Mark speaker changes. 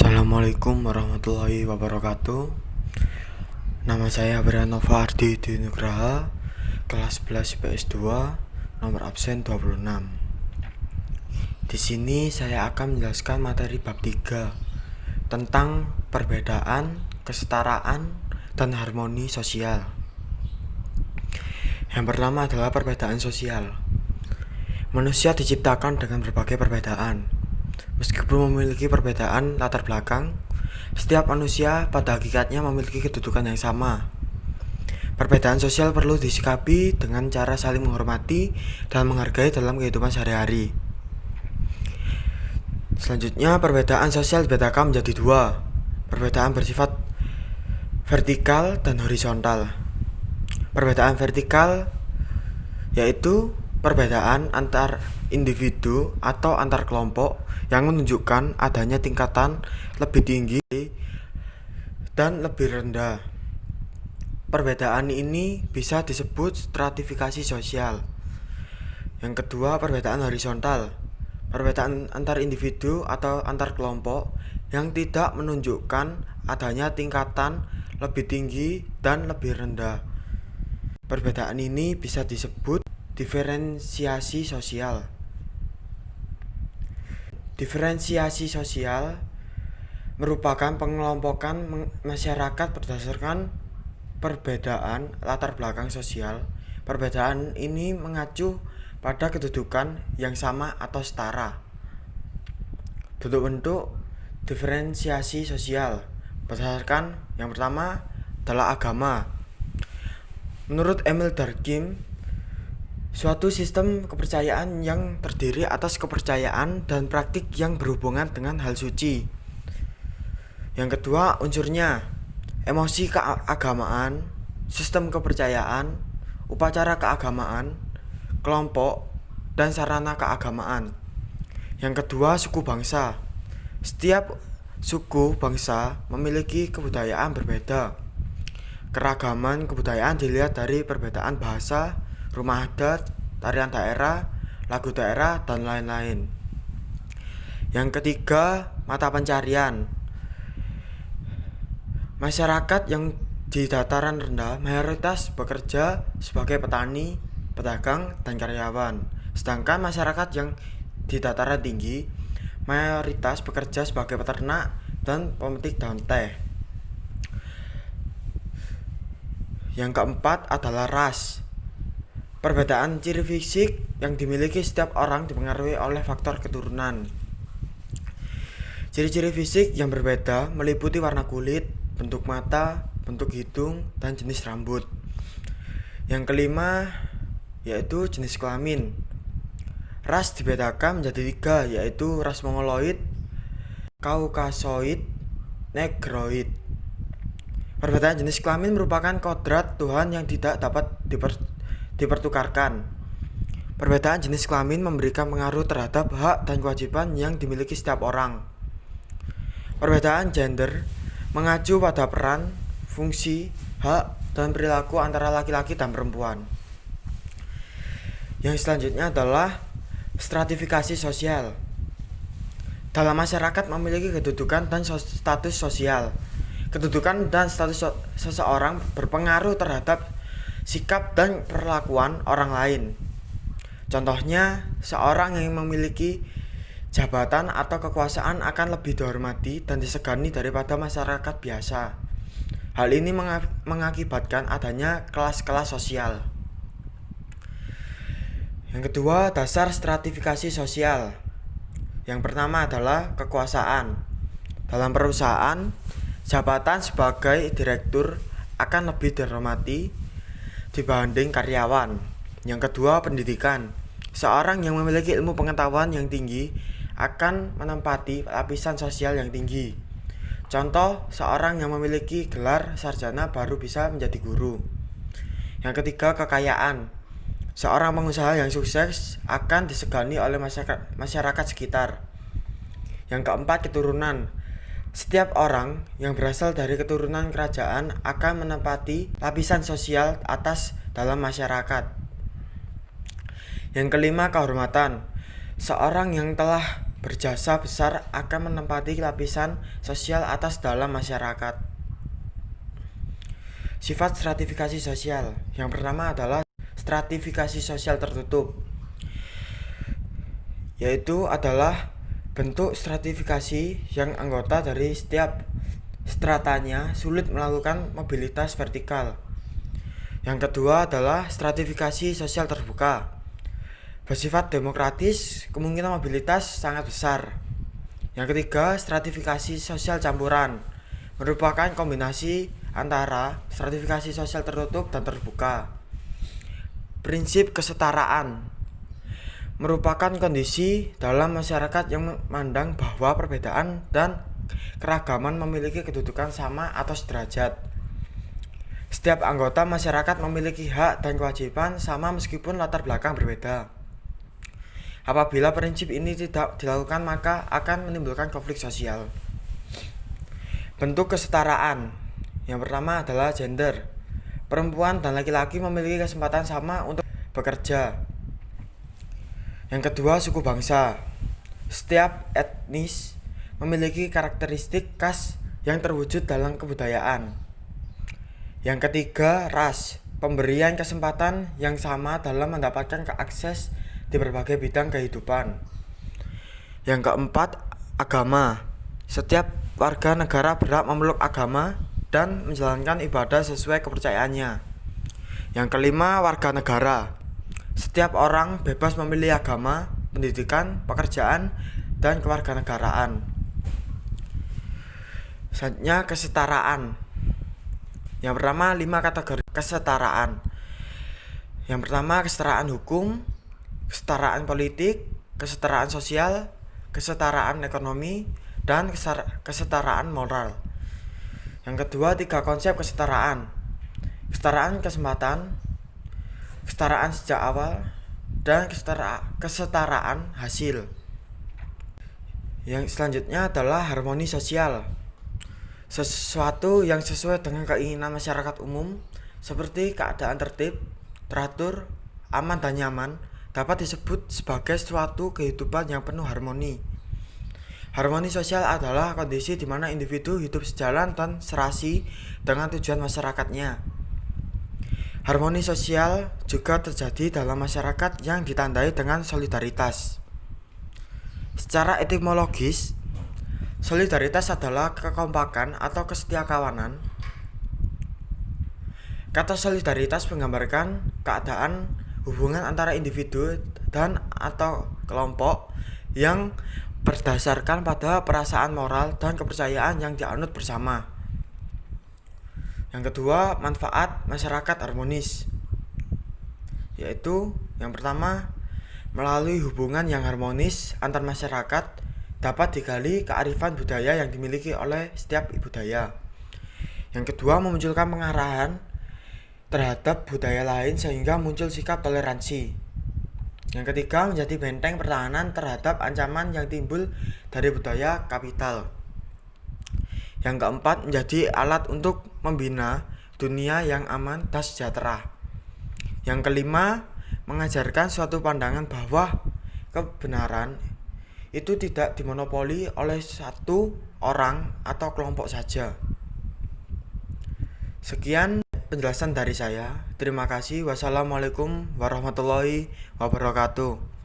Speaker 1: Assalamualaikum warahmatullahi wabarakatuh. Nama saya Brianova Ardi Nugraha, kelas 11 IPS 2, nomor absen 26. Di sini saya akan menjelaskan materi bab 3 tentang perbedaan, kesetaraan, dan harmoni sosial. Yang pertama adalah perbedaan sosial. Manusia diciptakan dengan berbagai perbedaan. Meskipun memiliki perbedaan latar belakang, setiap manusia pada hakikatnya memiliki kedudukan yang sama. Perbedaan sosial perlu disikapi dengan cara saling menghormati dan menghargai dalam kehidupan sehari-hari. Selanjutnya, perbedaan sosial dibedakan menjadi dua. Perbedaan bersifat vertikal dan horizontal. Perbedaan vertikal yaitu perbedaan antar individu atau antar kelompok yang menunjukkan adanya tingkatan lebih tinggi dan lebih rendah. Perbedaan ini bisa disebut stratifikasi sosial. Yang kedua, perbedaan horizontal. Perbedaan antar individu atau antar kelompok yang tidak menunjukkan adanya tingkatan lebih tinggi dan lebih rendah. Perbedaan ini bisa disebut diferensiasi sosial. Diferensiasi sosial merupakan pengelompokan masyarakat berdasarkan perbedaan latar belakang sosial. Perbedaan ini mengacu pada kedudukan yang sama atau setara. Bentuk-bentuk diferensiasi sosial berdasarkan yang pertama adalah agama. Menurut Emil Durkheim, suatu sistem kepercayaan yang terdiri atas kepercayaan dan praktik yang berhubungan dengan hal suci. Yang kedua, unsurnya emosi keagamaan, sistem kepercayaan, upacara keagamaan, kelompok, dan sarana keagamaan. Yang kedua, suku bangsa. Setiap suku bangsa memiliki kebudayaan berbeda. Keragaman kebudayaan dilihat dari perbedaan bahasa, rumah adat, tarian daerah, lagu daerah, dan lain-lain. Yang ketiga, mata pencarian. Masyarakat yang di dataran rendah mayoritas bekerja sebagai petani, pedagang, dan karyawan. Sedangkan masyarakat yang di dataran tinggi mayoritas bekerja sebagai peternak dan pemetik daun teh. Yang keempat adalah ras. Perbedaan ciri fisik yang dimiliki setiap orang dipengaruhi oleh faktor keturunan. Ciri-ciri fisik yang berbeda meliputi warna kulit, bentuk mata, bentuk hidung, dan jenis rambut. Yang kelima yaitu jenis kelamin. Ras dibedakan menjadi tiga, yaitu ras Mongoloid, Kaukasoid, Negroid. Perbedaan jenis kelamin merupakan kodrat Tuhan yang tidak dapat dipertukarkan. Perbedaan jenis kelamin memberikan pengaruh terhadap hak dan kewajiban yang dimiliki setiap orang. Perbedaan gender mengacu pada peran, fungsi, hak, dan perilaku antara laki-laki dan perempuan. Yang selanjutnya adalah stratifikasi sosial. Dalam masyarakat memiliki kedudukan dan status sosial. Kedudukan dan status seseorang berpengaruh terhadap sikap dan perlakuan orang lain. Contohnya, seorang yang memiliki jabatan atau kekuasaan akan lebih dihormati dan disegani daripada masyarakat biasa. Hal ini mengakibatkan adanya kelas-kelas sosial. Yang kedua, dasar stratifikasi sosial. Yang pertama adalah kekuasaan. Dalam perusahaan, jabatan sebagai direktur akan lebih dihormati dibanding karyawan. Yang kedua, pendidikan. Seorang yang memiliki ilmu pengetahuan yang tinggi akan menempati lapisan sosial yang tinggi. Contoh, seorang yang memiliki gelar sarjana baru bisa menjadi guru. Yang ketiga, kekayaan. Seorang pengusaha yang sukses akan disegani oleh masyarakat sekitar. Yang keempat, keturunan. Setiap orang yang berasal dari keturunan kerajaan akan menempati lapisan sosial atas dalam masyarakat. Yang kelima, kehormatan. Seorang yang telah berjasa besar akan menempati lapisan sosial atas dalam masyarakat. Sifat stratifikasi sosial. Yang pertama adalah stratifikasi sosial tertutup, yaitu adalah bentuk stratifikasi yang anggota dari setiap stratanya sulit melakukan mobilitas vertikal. Yang kedua adalah stratifikasi sosial terbuka, bersifat demokratis, kemungkinan mobilitas sangat besar. Yang ketiga, stratifikasi sosial campuran, merupakan kombinasi antara stratifikasi sosial tertutup dan terbuka. Prinsip kesetaraan merupakan kondisi dalam masyarakat yang memandang bahwa perbedaan dan keragaman memiliki kedudukan sama atau sederajat. Setiap anggota masyarakat memiliki hak dan kewajiban sama meskipun latar belakang berbeda. Apabila prinsip ini tidak dilakukan, maka akan menimbulkan konflik sosial. Bentuk kesetaraan. Yang pertama adalah gender. Perempuan dan laki-laki memiliki kesempatan sama untuk bekerja. Yang kedua, suku bangsa. Setiap etnis memiliki karakteristik khas yang terwujud dalam kebudayaan. Yang ketiga, ras. Pemberian kesempatan yang sama dalam mendapatkan akses di berbagai bidang kehidupan. Yang keempat, agama. Setiap warga negara berhak memeluk agama dan menjalankan ibadah sesuai kepercayaannya. Yang kelima, warga negara. Setiap orang bebas memilih agama, pendidikan, pekerjaan, dan kewarganegaraan. Selanjutnya, kesetaraan. Yang pertama, 5 kategori kesetaraan. Yang pertama, kesetaraan hukum, kesetaraan politik, kesetaraan sosial, kesetaraan ekonomi, dan kesetaraan moral. Yang kedua, 3 konsep kesetaraan. Kesetaraan kesempatan, kesetaraan sejak awal, dan kesetaraan hasil. Yang selanjutnya adalah harmoni sosial. Sesuatu yang sesuai dengan keinginan masyarakat umum, seperti keadaan tertib, teratur, aman dan nyaman, dapat disebut sebagai suatu kehidupan yang penuh harmoni. Harmoni sosial adalah kondisi di mana individu hidup sejalan dan serasi dengan tujuan masyarakatnya. Harmoni sosial juga terjadi dalam masyarakat yang ditandai dengan solidaritas. Secara etimologis, solidaritas adalah kekompakan atau kesetiakawanan. Kata solidaritas menggambarkan keadaan hubungan antara individu dan atau kelompok yang berdasarkan pada perasaan moral dan kepercayaan yang dianut bersama. Yang kedua, manfaat masyarakat harmonis, yaitu yang pertama, melalui hubungan yang harmonis antar masyarakat dapat digali kearifan budaya yang dimiliki oleh setiap budaya. Yang kedua, memunculkan pengarahan terhadap budaya lain sehingga muncul sikap toleransi. Yang ketiga, menjadi benteng pertahanan terhadap ancaman yang timbul dari budaya kapital. Yang keempat, menjadi alat untuk membina dunia yang aman dan sejahtera. Yang kelima, mengajarkan suatu pandangan bahwa kebenaran itu tidak dimonopoli oleh satu orang atau kelompok saja. Sekian penjelasan dari saya. Terima kasih. Wassalamualaikum warahmatullahi wabarakatuh.